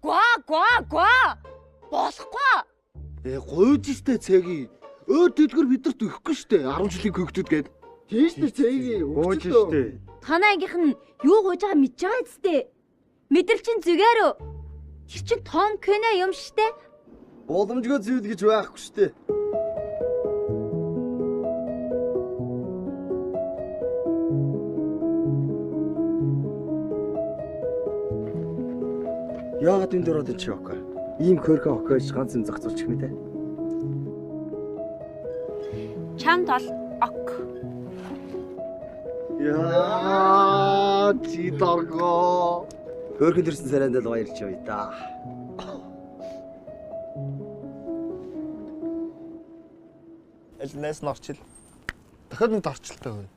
Гоо. Болохгүй. Гуйж штэ цэгийг. Тэдгэр бидэрт өгөхгүй штэ. 10 жилийн хөгтөд гээд. Тийм штэ цэгийг. Гууж штэ. Танаа ангийнх нь юу гуйж байгаа мэдж байгаа зү. Мэдрэлчин зүгээр үү? Тэр чин том кино юм штэ. Боломжгүй зүйл гэж байхгүй штэ. Яагаад энэ дөрөд чи ок? Ийм хөөрхөн окойж ганц юм зохицуулчих мэт ээ. Чамд бол ок. Яа, чи дорго. Хөөрхөн төрсөн сарайнд л баярлж явъя да. Аль найс нь орчил. Дахиад нэг орчилтой байна.